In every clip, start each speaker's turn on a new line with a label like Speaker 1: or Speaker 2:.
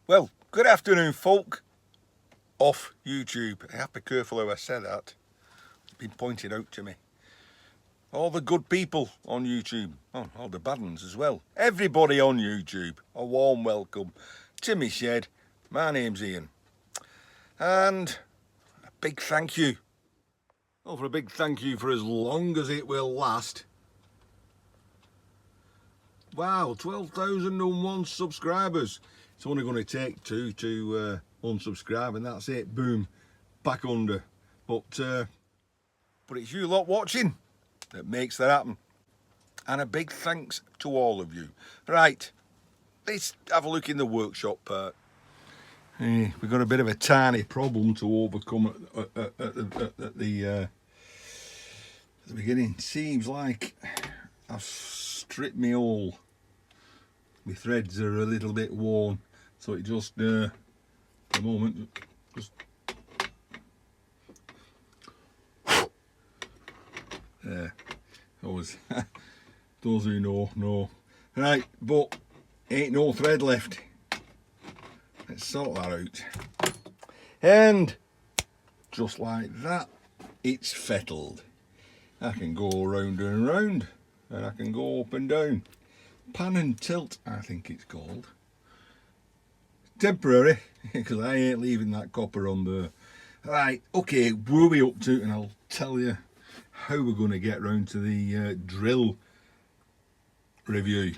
Speaker 1: Well, good afternoon, folk off YouTube. I have to be careful how I say that. It's been pointed out to me. All the good people on YouTube, all the bad ones as well. Everybody on YouTube, a warm welcome to me shed. My name's Ian. And a big thank you. Well, for a big thank you for as long as it will last. Wow, 12,001 subscribers. It's only going to take two to unsubscribe, and that's it. Boom, back under. But it's you lot watching that makes that happen. And a big thanks to all of you. Right, let's have a look in the workshop part. We've got a bit of a tiny problem to overcome at the beginning. Seems like I've stripped me all. My threads are a little bit worn, so it just at the moment just there. Always those who know. Right, but ain't no thread left. Let's sort that out. And just like that, it's fettled. I can go round and round, and I can go up and down. Pan and tilt, I think it's called. Temporary, because I ain't leaving that copper on there. Right, okay, where are we up to? And I'll tell you how we're going to get round to the drill review.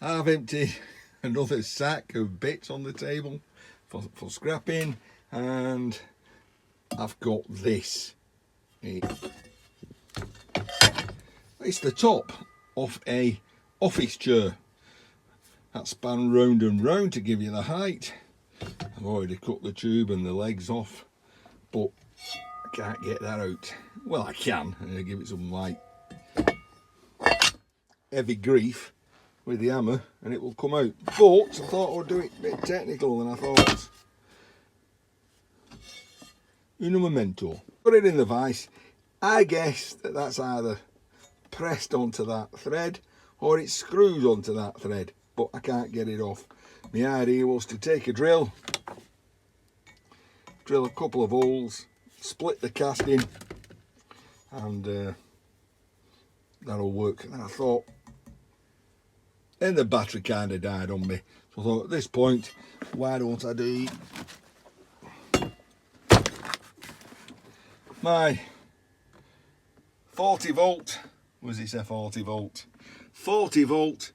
Speaker 1: I've emptied another sack of bits on the table for scrapping, and I've got this. It's the top of a office chair that span round and round to give you the height. I've already cut the tube and the legs off, but I can't get that out. Well, I can. I'm going to give it some like heavy grief with the hammer and it will come out. But I thought I would do it a bit technical, and I thought uno momento. Put it in the vise. I guess that's either pressed onto that thread or it screws onto that thread, but I can't get it off. My idea was to take a drill a couple of holes, split the casting, and that'll work. And I thought, and the battery kind of died on me, so I thought at this point, why don't I do my 40 volt, was it a 40 volt? 40 volt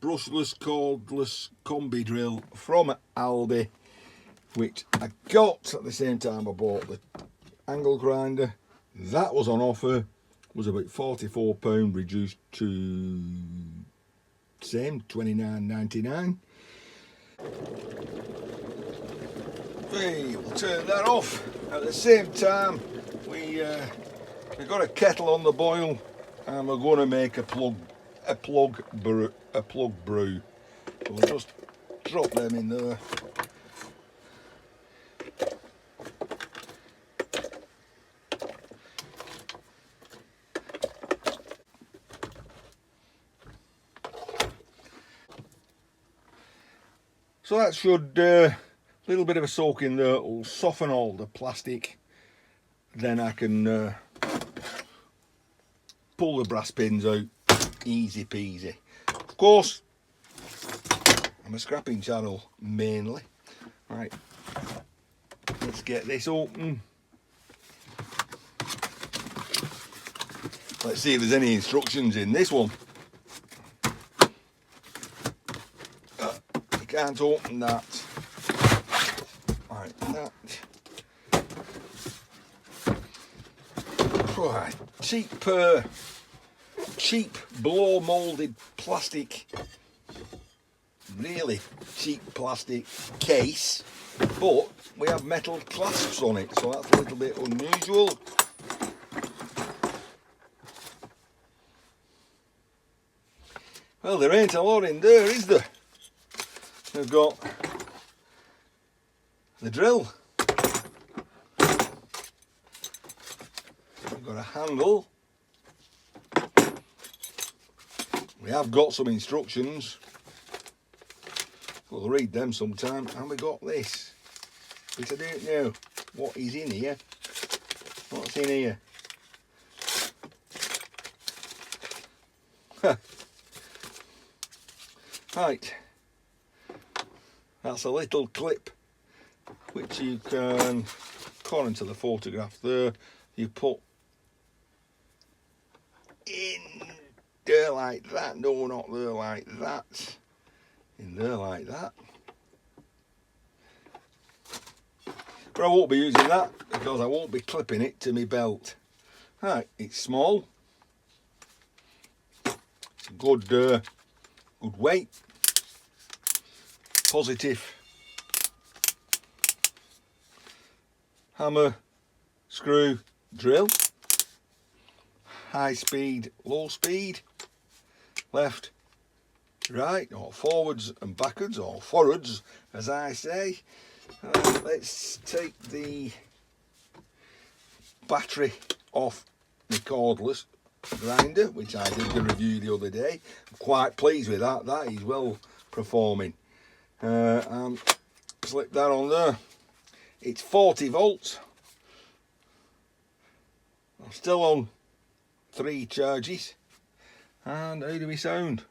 Speaker 1: brushless cordless combi drill from Aldi, which I got at the same time I bought the angle grinder. That was on offer, was about £44, reduced to same £29.99. We'll turn that off. At the same time, we've got a kettle on the boil, and we're going to make a plug brew. So we'll just drop them in there. So that should little bit of a soak in there will soften all the plastic. Then I can pull the brass pins out, easy peasy. Of course, I'm a scrapping channel mainly. Right, let's get this open. Let's see if there's any instructions in this one. You can't open that like that. Right, cheap blow moulded plastic, really cheap plastic case, but we have metal clasps on it, so that's a little bit unusual. Well, there ain't a lot in there, is there? We've got the drill, we've got a handle, we have got some instructions, We'll read them sometime. And we got this, which I don't know what is in here. What's in here? Right, that's a little clip which you can, according to the photograph there, you put in there like that. No, not there like that. In there like that. But I won't be using that because I won't be clipping it to my belt. Right, it's small. It's a good, good weight. Positive. Hammer, screw, drill. High speed, low speed. Left, right, or forwards and backwards, or forwards as I say. Let's take the battery off the cordless grinder, which I did the review the other day. I'm quite pleased with that. That is well performing. And slip that on there. It's 40 volts. I'm still on 3 charges. And how do we sound?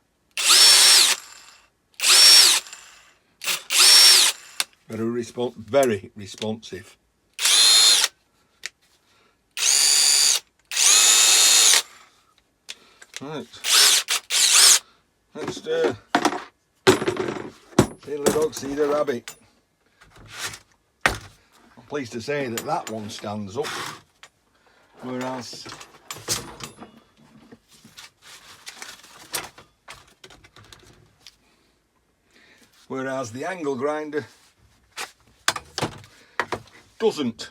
Speaker 1: Very responsive. Right. Let's see the dog, see the rabbit. I'm pleased to say that that one stands up, whereas the angle grinder doesn't.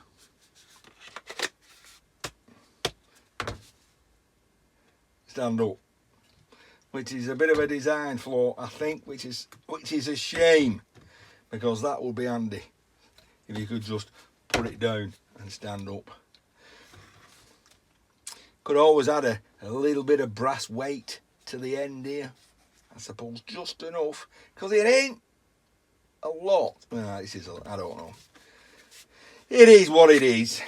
Speaker 1: Stand up, which is a bit of a design flaw, I think, which is a shame, because that would be handy if you could just put it down and stand up. Could always add a little bit of brass weight to the end here, I suppose, just enough, because it ain't a lot. This is I don't know. It is what it is.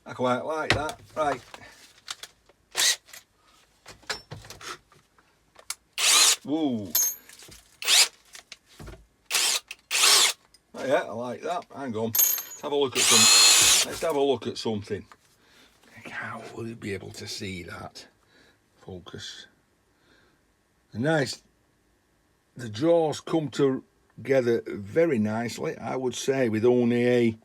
Speaker 1: I quite like that. Right. Woo. Oh, yeah, I like that. Hang on. Let's have a look at something. How will you be able to see that? Focus. Nice. The jaws come together very nicely, I would say, with only a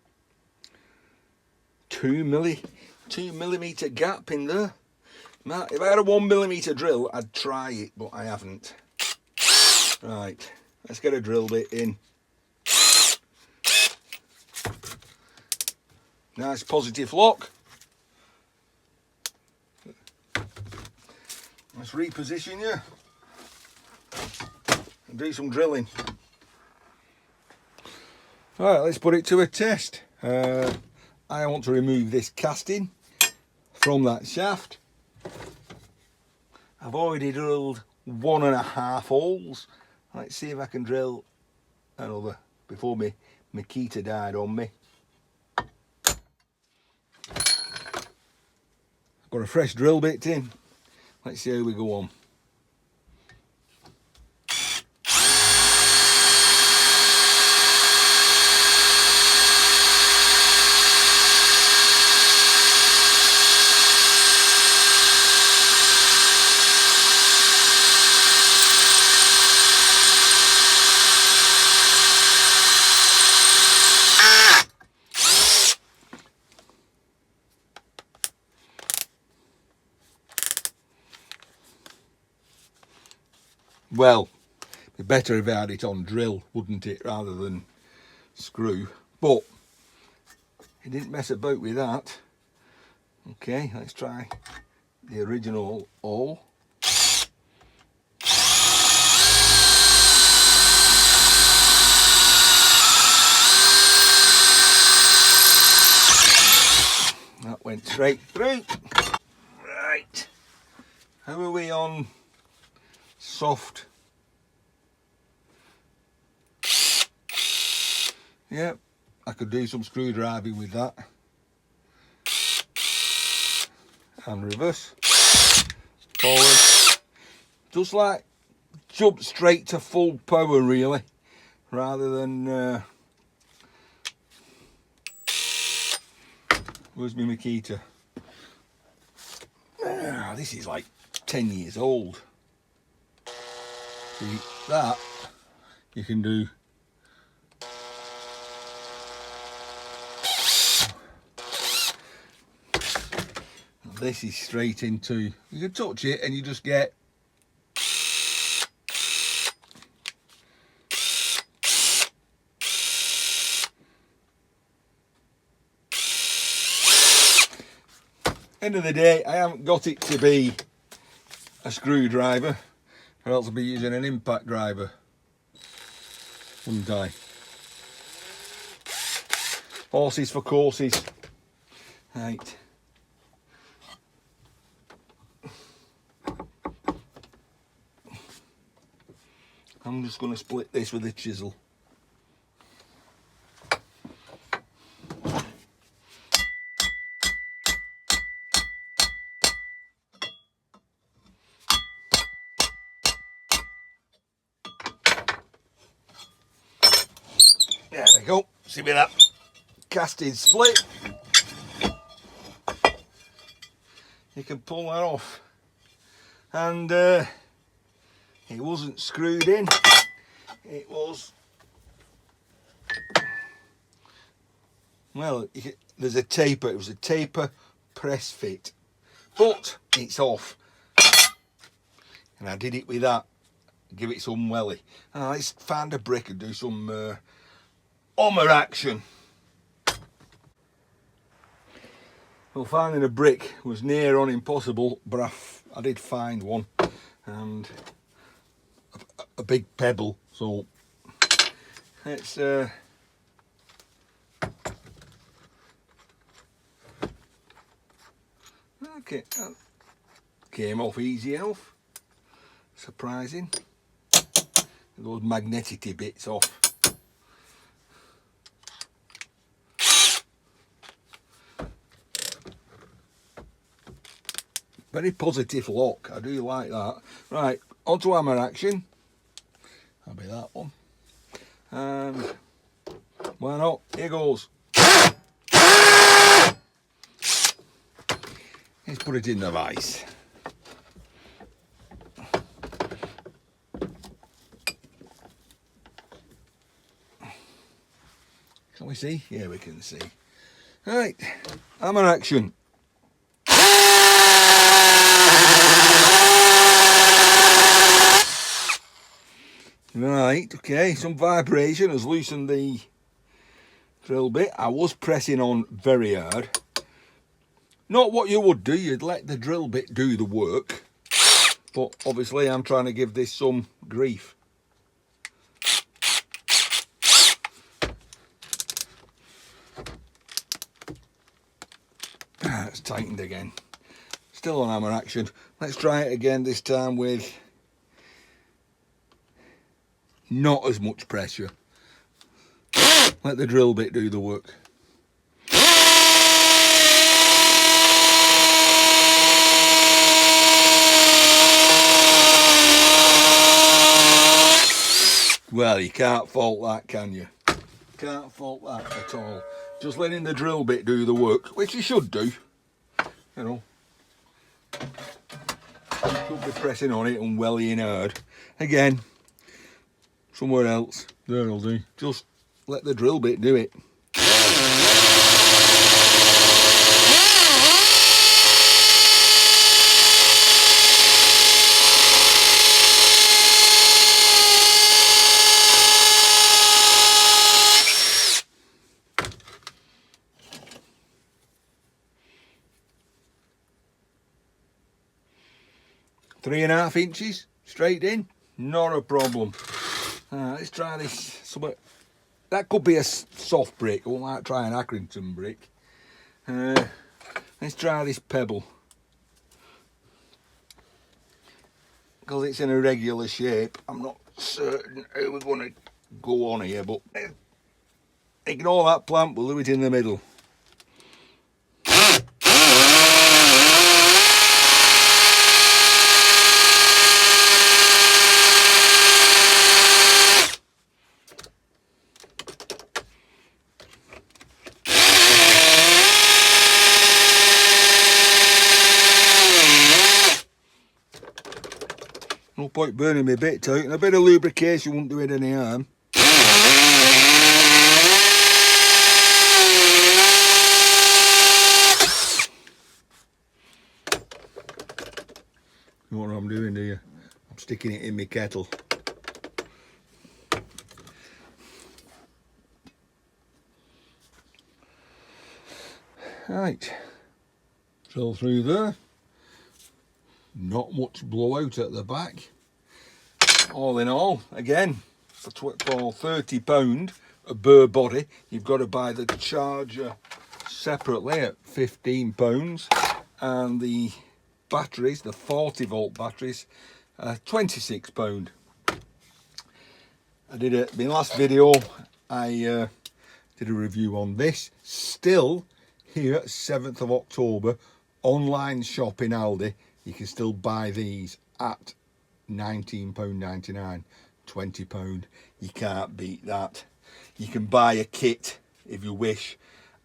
Speaker 1: 2 millimeter gap in there. If I had a 1 millimeter drill, I'd try it, but I haven't. Right, let's get a drill bit in. Nice positive lock. Let's reposition you and do some drilling. All right, let's put it to a test. I want to remove this casting from that shaft. I've already drilled 1.5 holes. Let's see if I can drill another before my Makita died on me. I've got a fresh drill bit in. Let's see how we go on. Well, it'd be better if I had it on drill, wouldn't it, rather than screw. But it didn't mess about with that. Okay, let's try the original hole. That went straight through. Right, how are we on soft? Yep, I could do some screwdriving with that. And reverse, forward, just like jump straight to full power really, rather than where's my Makita? This is like 10 years old. See, that you can do. This is straight into, you can touch it and you just get end of the day. I haven't got it to be a screwdriver, or else I'll be using an impact driver, wouldn't I? Horses for courses. Right. I'm just going to split this with a chisel. There we go. See me that casting split. You can pull that off. And it wasn't screwed in. It was, well, there's a taper. It was a taper press fit. But it's off. And I did it with that. Give it some welly. Let's find a brick and do some Homer action. Well, finding a brick was near on impossible, but I did find one, and a big pebble. So let's okay, came off easy enough. Surprising. Those magnetic bits off. Very positive lock, I do like that. Right, onto hammer action. That'll be that one. And why not? Here goes. Let's put it in the vise. Can we see? Yeah, we can see. Right, hammer action. Right, okay, some vibration has loosened the drill bit. I was pressing on very hard. Not what you would do, you'd let the drill bit do the work. But obviously I'm trying to give this some grief. It's tightened again. Still on hammer action. Let's try it again, this time with not as much pressure. Let the drill bit do the work. Well, you can't fault that, can you? Can't fault that at all. Just letting the drill bit do the work, which you should do. You know, you should be pressing on it and wellying hard. Again, somewhere else. There'll do. Just let the drill bit do it. Three and a half inches straight in, not a problem. Let's try this. That could be a soft brick. I won't like try an Accrington brick. Let's try this pebble. because it's in a regular shape. I'm not certain how we're going to go on here, but ignore that plant, we'll do it in the middle. No point burning my bits out, and a bit of lubrication won't do it any harm. You know what I'm doing, do you? I'm sticking it in my kettle. Right, drill through there. Not much blowout at the back. All in all, again, for £30 a burr body, you've got to buy the charger separately at £15, and the batteries, the 40 volt batteries, £26. I did my last video, I did a review on this. Still here, 7th of October, online shop in Aldi. You can still buy these at £19.99, £20. You can't beat that. You can buy a kit if you wish.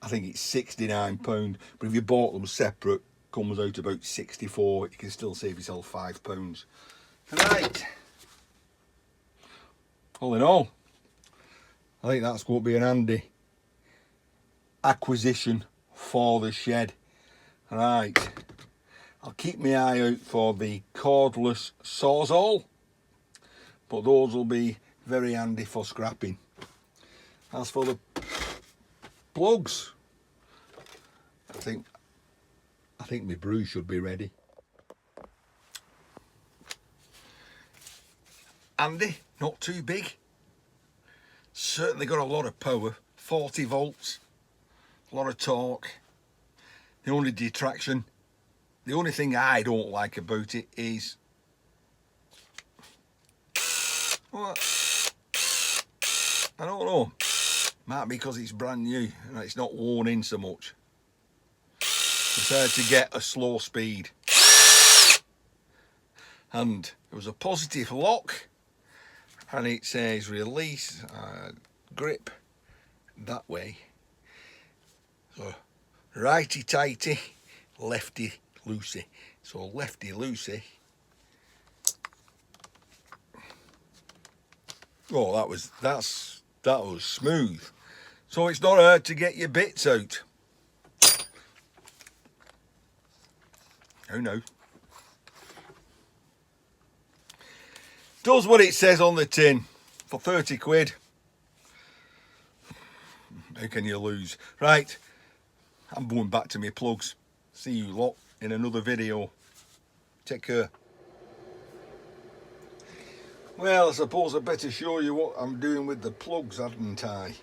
Speaker 1: I think it's £69, but if you bought them separate, comes out about £64. You can still save yourself £5. Right. All in all, I think that's going to be an handy acquisition for the shed. Right. I'll keep my eye out for the cordless sawzall, but those will be very handy for scrapping. As for the plugs, I think my brew should be ready. Handy, not too big. Certainly got a lot of power, 40 volts, a lot of torque. The only detraction, the only thing I don't like about it is, well, I don't know, might be because it's brand new and it's not worn in so much. It's hard to get a slow speed. And there was a positive lock, and it says release grip that way. So righty tighty, lefty loosey. So lefty loosey. Oh, that was smooth. So it's not hard to get your bits out. Oh no. Does what it says on the tin for 30 quid. How can you lose? Right, I'm going back to my plugs. See you lot in another video. Take care. Well, I suppose I better show you what I'm doing with the plugs, hadn't I?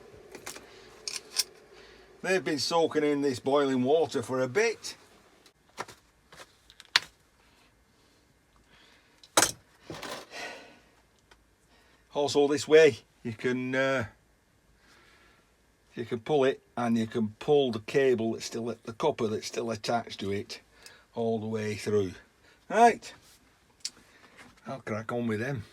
Speaker 1: They've been soaking in this boiling water for a bit. Also this way you can pull it, and you can pull the cable that's still at the copper that's still attached to it all the way through. Right, I'll crack on with them.